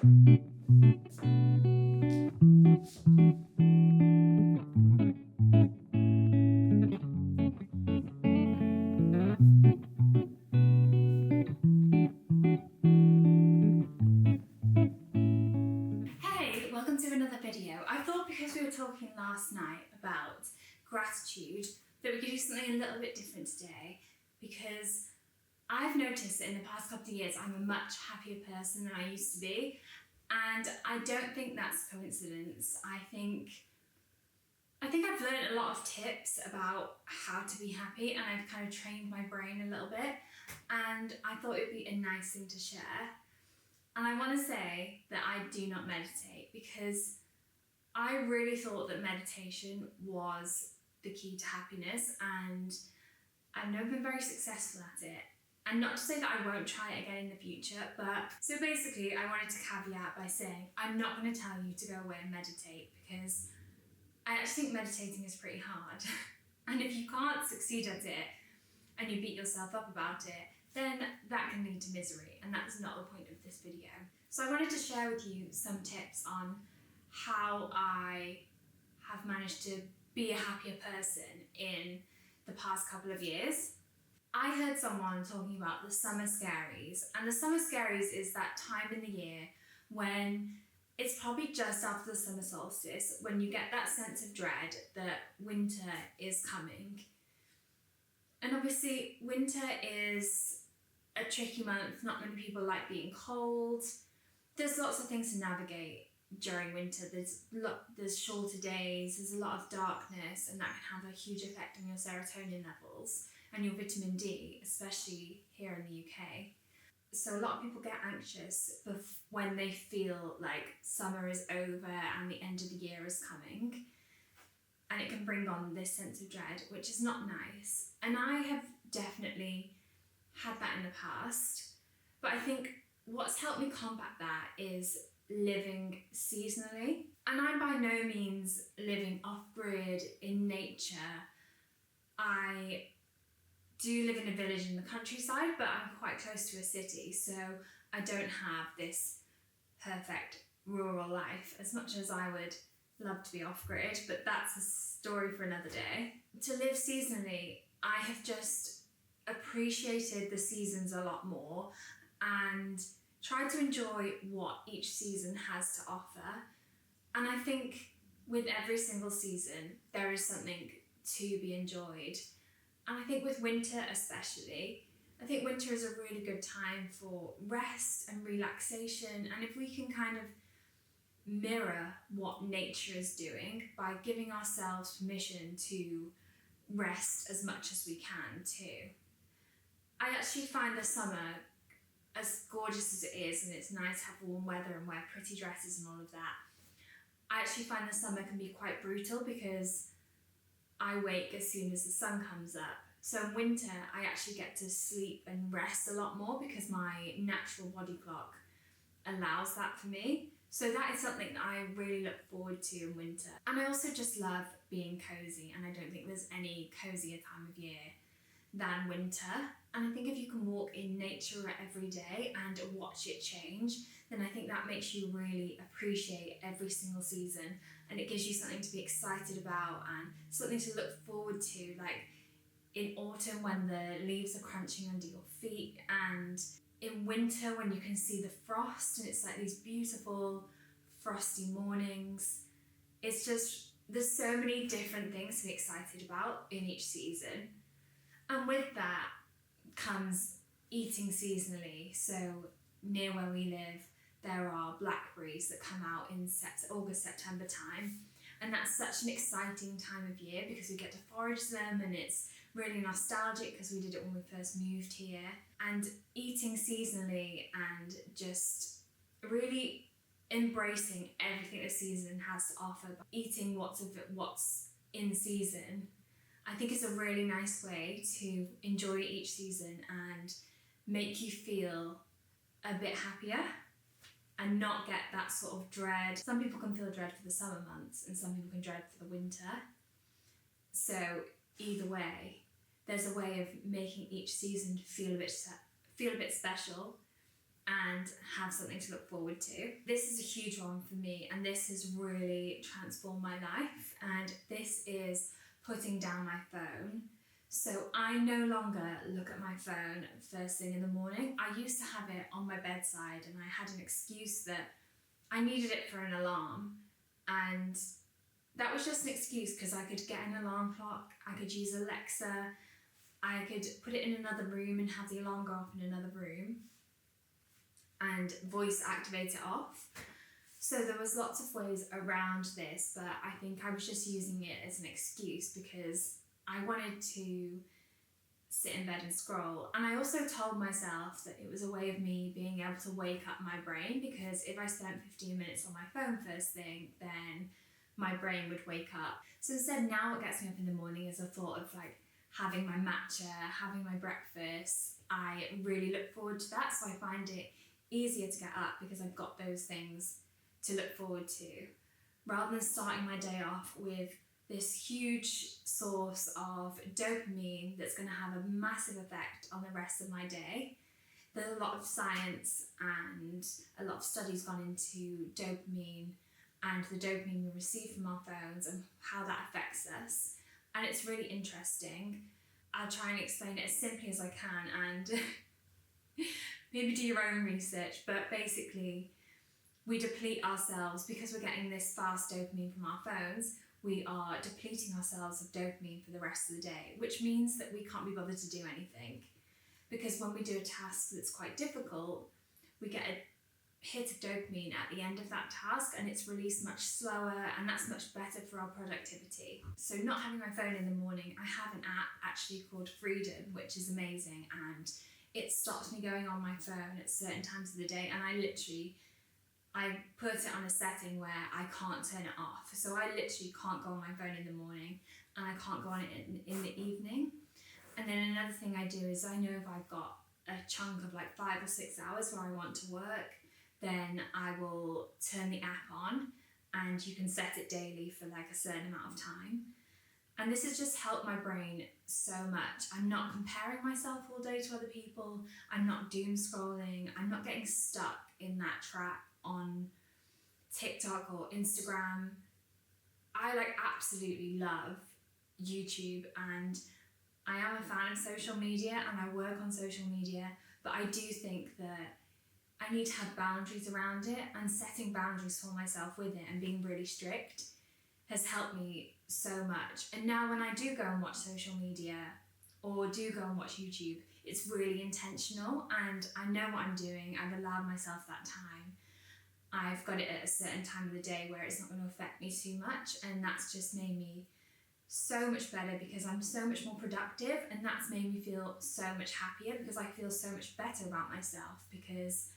Hey, welcome to another video. I thought because we were talking last night about gratitude that we could do something a little bit different today, because I've noticed that in the past couple of years I'm a much happier person than I used to be, and I don't think that's a coincidence. I think I've learned a lot of tips about how to be happy, and I've kind of trained my brain a little bit, and I thought it would be a nice thing to share. And I want to say that I do not meditate, because I really thought that meditation was the key to happiness, and I've never been very successful at it. And not to say that I won't try it again in the future, but so basically I wanted to caveat by saying I'm not going to tell you to go away and meditate, because I actually think meditating is pretty hard. And if you can't succeed at it and you beat yourself up about it, then that can lead to misery, and that's not the point of this video. So I wanted to share with you some tips on how I have managed to be a happier person in the past couple of years. I heard someone talking about the Summer Scaries, and the Summer Scaries is that time in the year when it's probably just after the summer solstice, when you get that sense of dread that winter is coming. And obviously winter is a tricky month. Not many people like being cold. There's lots of things to navigate during winter. There's shorter days, there's a lot of darkness, and that can have a huge effect on your serotonin levels and your vitamin D, especially here in the UK. So a lot of people get anxious when they feel like summer is over and the end of the year is coming. And it can bring on this sense of dread, which is not nice. And I have definitely had that in the past. But I think what's helped me combat that is living seasonally. And I'm by no means living off-grid in nature. I do live in a village in the countryside, but I'm quite close to a city, so I don't have this perfect rural life as much as I would love to be off-grid, but that's a story for another day. To live seasonally, I have just appreciated the seasons a lot more and tried to enjoy what each season has to offer. And I think with every single season, there is something to be enjoyed. And I think with winter especially, I think winter is a really good time for rest and relaxation. And if we can kind of mirror what nature is doing by giving ourselves permission to rest as much as we can too. I actually find the summer, as gorgeous as it is, and it's nice to have warm weather and wear pretty dresses and all of that, I actually find the summer can be quite brutal, because I wake as soon as the sun comes up. So in winter, I actually get to sleep and rest a lot more because my natural body clock allows that for me. So that is something that I really look forward to in winter. And I also just love being cozy, and I don't think there's any cozier time of year than winter. And I think if you can walk in nature every day and watch it change, then I think that makes you really appreciate every single season, and it gives you something to be excited about and something to look forward to, like in autumn when the leaves are crunching under your feet, and in winter when you can see the frost and it's like these beautiful frosty mornings. It's just, there's so many different things to be excited about in each season. And with that comes eating seasonally. So near where we live, there are blackberries that come out in August, September time. And that's such an exciting time of year because we get to forage them, and it's really nostalgic because we did it when we first moved here. And eating seasonally and just really embracing everything the season has to offer, eating what's in season, I think is a really nice way to enjoy each season and make you feel a bit happier and not get that sort of dread. Some people can feel dread for the summer months and some people can dread for the winter. So either way, there's a way of making each season feel a bit special and have something to look forward to. This is a huge one for me, and this has really transformed my life, and this is putting down my phone. So I no longer look at my phone first thing in the morning. I used to have it on my bedside, and I had an excuse that I needed it for an alarm, and that was just an excuse because I could get an alarm clock, I could use Alexa, I could put it in another room and have the alarm go off in another room and voice activate it off. So there was lots of ways around this, but I think I was just using it as an excuse because I wanted to sit in bed and scroll. And I also told myself that it was a way of me being able to wake up my brain, because if I spent 15 minutes on my phone first thing, then my brain would wake up. So instead, now what gets me up in the morning is a thought of like having my matcha, having my breakfast. I really look forward to that, so I find it easier to get up because I've got those things to look forward to, rather than starting my day off with this huge source of dopamine that's going to have a massive effect on the rest of my day. There's a lot of science and a lot of studies gone into dopamine and the dopamine we receive from our phones and how that affects us. And it's really interesting. I'll try and explain it as simply as I can, and maybe do your own research, but basically we deplete ourselves because we're getting this fast dopamine from our phones. We are depleting ourselves of dopamine for the rest of the day, which means that we can't be bothered to do anything. Because when we do a task that's quite difficult, we get a hit of dopamine at the end of that task, and it's released much slower, and that's much better for our productivity. So not having my phone in the morning, I have an app actually called Freedom, which is amazing, and it stops me going on my phone at certain times of the day, and I put it on a setting where I can't turn it off. So I literally can't go on my phone in the morning, and I can't go on it in the evening. And then another thing I do is I know if I've got a chunk of like 5 or 6 hours where I want to work, then I will turn the app on, and you can set it daily for like a certain amount of time. And this has just helped my brain so much. I'm not comparing myself all day to other people. I'm not doom scrolling. I'm not getting stuck in that trap on TikTok or Instagram. I absolutely love YouTube, and I am a fan of social media, and I work on social media, but I do think that I need to have boundaries around it, and setting boundaries for myself with it and being really strict has helped me so much. And now when I do go and watch social media or do go and watch YouTube, it's really intentional, and I know what I'm doing. I've allowed myself that time. I've got it at a certain time of the day where it's not going to affect me too much, and that's just made me so much better because I'm so much more productive, and that's made me feel so much happier because I feel so much better about myself because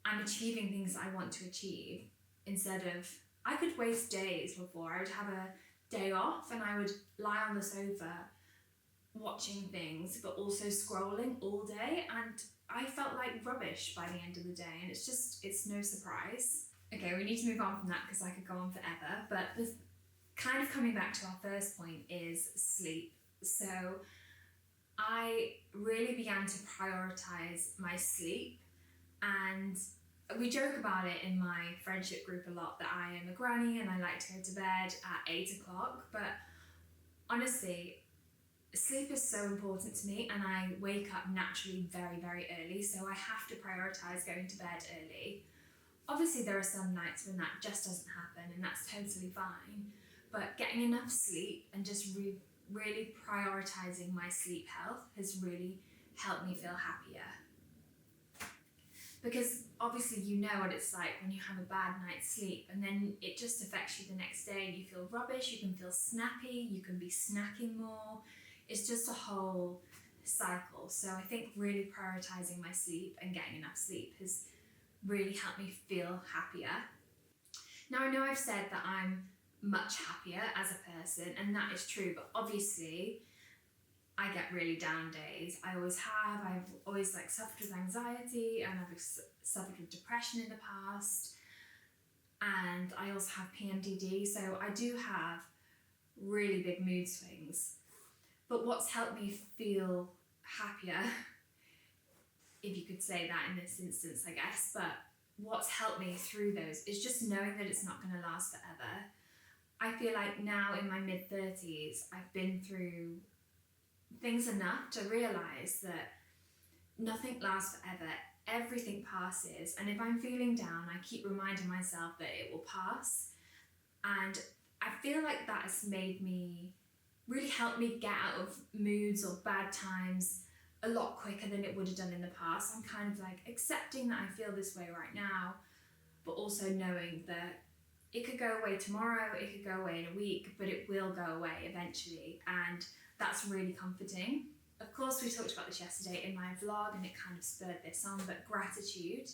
I'm achieving things I want to achieve instead of, I could waste days before. I would have a day off and I would lie on the sofa watching things but also scrolling all day, and I felt like rubbish by the end of the day, and it's no surprise. Okay, we need to move on from that because I could go on forever, but the kind of coming back to our first point is sleep. So I really began to prioritize my sleep, and we joke about it in my friendship group a lot that I am a granny and I like to go to bed at 8 o'clock, but honestly, sleep is so important to me, and I wake up naturally very, very early, so I have to prioritise going to bed early. Obviously, there are some nights when that just doesn't happen, and that's totally fine, but getting enough sleep and just really prioritising my sleep health has really helped me feel happier. Because obviously you know what it's like when you have a bad night's sleep, and then it just affects you the next day, and you feel rubbish, you can feel snappy, you can be snacking more. It's just a whole cycle. So I think really prioritising my sleep and getting enough sleep has really helped me feel happier. Now I know I've said that I'm much happier as a person, and that is true, but obviously I get really down days. I always have. I've always suffered with anxiety, and I've suffered with depression in the past, and I also have PMDD, so I do have really big mood swings. But what's helped me feel happier if you could say that in this instance, I guess, but what's helped me through those is just knowing that it's not going to last forever. I feel like now in my mid-30s, I've been through things enough to realise that nothing lasts forever. Everything passes, and if I'm feeling down, I keep reminding myself that it will pass. And I feel like that has really helped me get out of moods or bad times a lot quicker than it would have done in the past. I'm kind of like accepting that I feel this way right now, but also knowing that it could go away tomorrow, it could go away in a week, but it will go away eventually, and that's really comforting. Of course, we talked about this yesterday in my vlog, and it kind of spurred this on, but gratitude.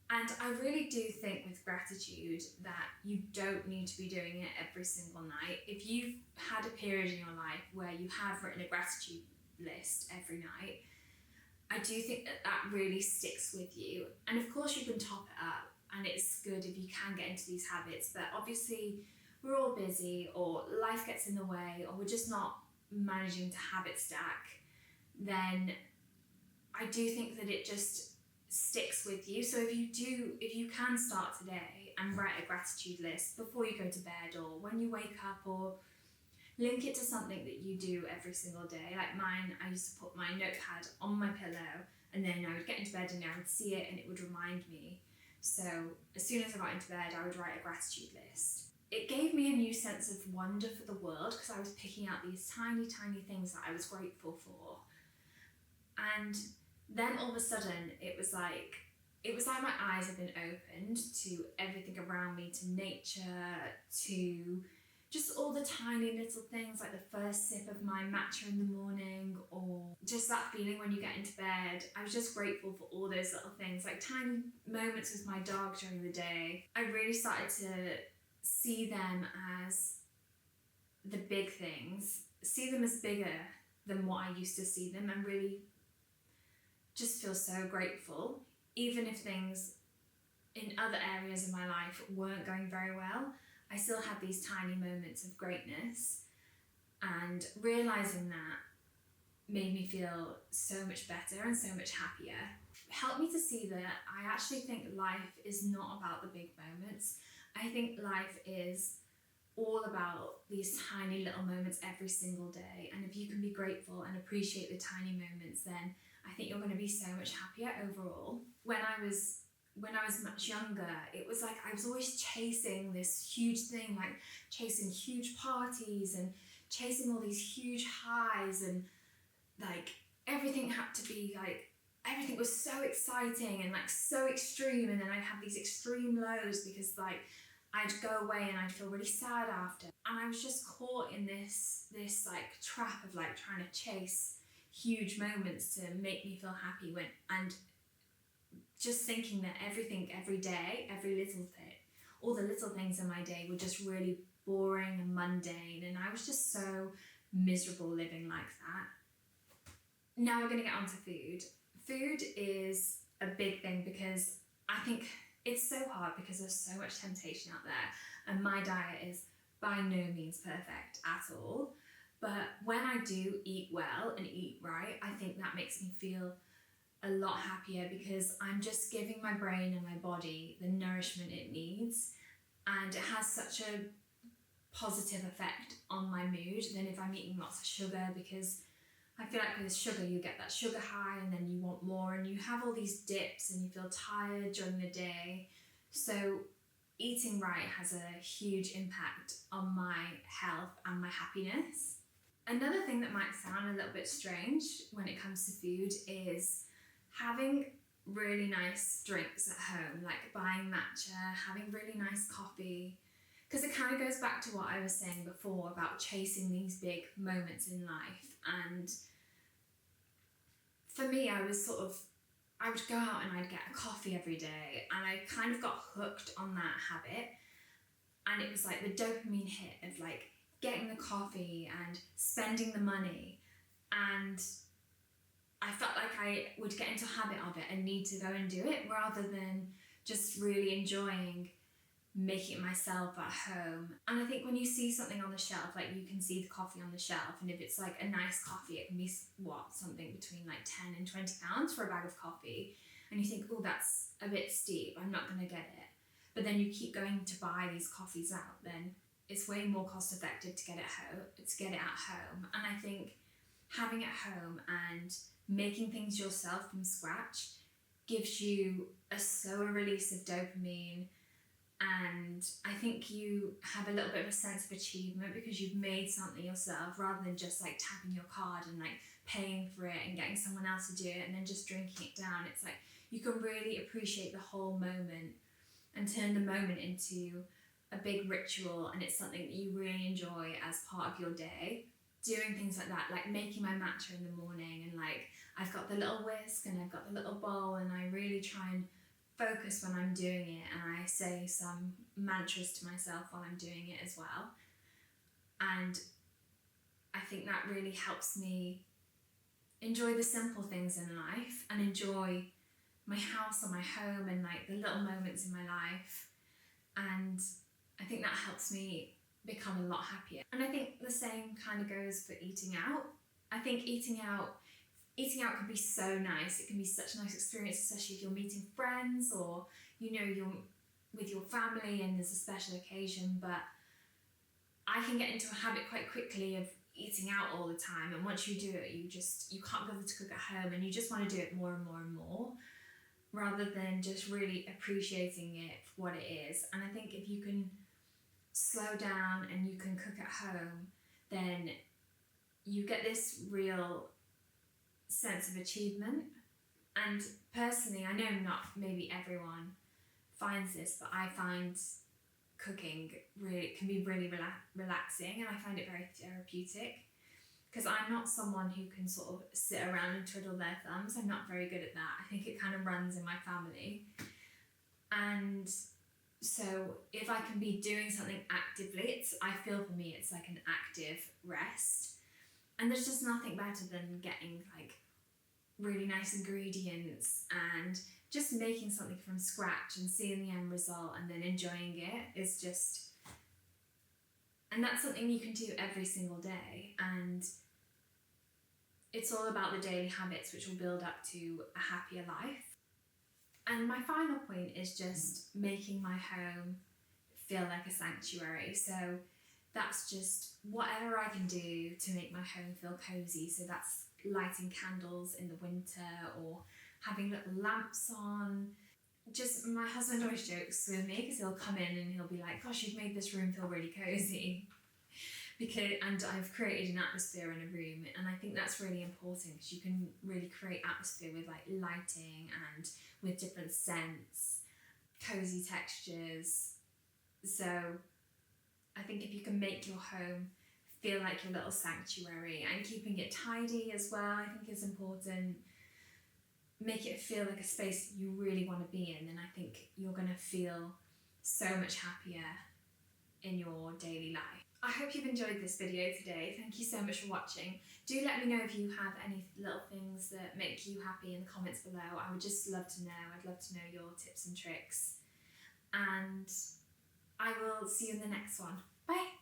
And I really do think with gratitude that you don't need to be doing it every single night. If you've had a period in your life where you have written a gratitude list every night, I do think that that really sticks with you. And of course you can top it up, and it's good if you can get into these habits, but obviously we're all busy, or life gets in the way, or we're just not managing to habit stack, then I do think that it just sticks with you. So if you can start today and write a gratitude list before you go to bed or when you wake up, or link it to something that you do every single day. Like mine, I used to put my notepad on my pillow, and then I would get into bed and I would see it and it would remind me. So as soon as I got into bed, I would write a gratitude list. It gave me a new sense of wonder for the world, because I was picking out these tiny, tiny things that I was grateful for. And then all of a sudden, it was like my eyes had been opened to everything around me, to nature, to just all the tiny little things, like the first sip of my matcha in the morning, or just that feeling when you get into bed. I was just grateful for all those little things, like tiny moments with my dog during the day. I really started to see them as the big things, see them as bigger than what I used to see them, and really just feel so grateful, even if things in other areas of my life weren't going very well. I still had these tiny moments of greatness, and realising that made me feel so much better and so much happier. It helped me to see that I actually think life is not about the big moments. I think life is all about these tiny little moments every single day, and if you can be grateful and appreciate the tiny moments, then I think you're going to be so much happier overall. When I was much younger, it was like I was always chasing this huge thing, like chasing huge parties and chasing all these huge highs, and like everything had to be like, everything was so exciting and like so extreme, and then I'd have these extreme lows because like I'd go away and I'd feel really sad after. And I was just caught in this like trap of like trying to chase huge moments to make me feel happy, and just thinking that everything, every day, every little thing, all the little things in my day were just really boring and mundane, and I was just so miserable living like that. Now we're going to get on to food. Food is a big thing because I think it's so hard because there's so much temptation out there, and my diet is by no means perfect at all. But when I do eat well and eat right, I think that makes me feel a lot happier, because I'm just giving my brain and my body the nourishment it needs, and it has such a positive effect on my mood than if I'm eating lots of sugar, because I feel like with sugar you get that sugar high and then you want more, and you have all these dips and you feel tired during the day. So eating right has a huge impact on my health and my happiness. Another thing that might sound a little bit strange when it comes to food is having really nice drinks at home, like buying matcha, having really nice coffee, because it kind of goes back to what I was saying before about chasing these big moments in life. And for me, I would go out and I'd get a coffee every day, and I kind of got hooked on that habit, and it was like the dopamine hit of like getting the coffee and spending the money, and I felt like I would get into a habit of it and need to go and do it, rather than just really enjoying making it myself at home. And I think when you see something on the shelf, like you can see the coffee on the shelf, and if it's like a nice coffee, it can be something between like 10 and 20 pounds for a bag of coffee, and you think, oh, that's a bit steep, I'm not going to get it. But then you keep going to buy these coffees out, then it's way more cost effective to get it at home. And I think having it at home and making things yourself from scratch gives you a slower release of dopamine, and I think you have a little bit of a sense of achievement because you've made something yourself, rather than just like tapping your card and like paying for it and getting someone else to do it and then just drinking it down. It's like you can really appreciate the whole moment and turn the moment into a big ritual, and it's something that you really enjoy as part of your day. Doing things like that, like making my matcha in the morning, and like I've got the little whisk and I've got the little bowl, and I really try and focus when I'm doing it, and I say some mantras to myself while I'm doing it as well. And I think that really helps me enjoy the simple things in life and enjoy my house or my home and like the little moments in my life. And I think that helps me become a lot happier. And I think the same kind of goes for eating out. I think eating out can be so nice. It can be such a nice experience, especially if you're meeting friends or you're with your family and there's a special occasion. But I can get into a habit quite quickly of eating out all the time, and once you do it, you can't bother to cook at home, and you just want to do it more and more and more, rather than just really appreciating it for what it is. And I think if you can slow down and you can cook at home, then you get this real sense of achievement. And personally, I know not maybe everyone finds this, but I find cooking really can be really relaxing, and I find it very therapeutic, because I'm not someone who can sort of sit around and twiddle their thumbs. I'm not very good at that. I think it kind of runs in my family. And so if I can be doing something actively, I feel for me it's like an active rest. And there's just nothing better than getting like really nice ingredients and just making something from scratch and seeing the end result and then enjoying it is just... And that's something you can do every single day. And it's all about the daily habits which will build up to a happier life. And my final point is just making my home feel like a sanctuary. So that's just whatever I can do to make my home feel cozy. So that's lighting candles in the winter or having little lamps on. Just my husband always jokes with me because he'll come in and he'll be like, gosh, you've made this room feel really cozy. And I've created an atmosphere in a room, and I think that's really important because you can really create atmosphere with like lighting and with different scents, cozy textures. So I think if you can make your home feel like your little sanctuary, and keeping it tidy as well, I think is important. Make it feel like a space you really want to be in, and I think you're going to feel so much happier in your daily life. I hope you've enjoyed this video today. Thank you so much for watching. Do let me know if you have any little things that make you happy in the comments below. I would just love to know. I'd love to know your tips and tricks. And I will see you in the next one. Bye!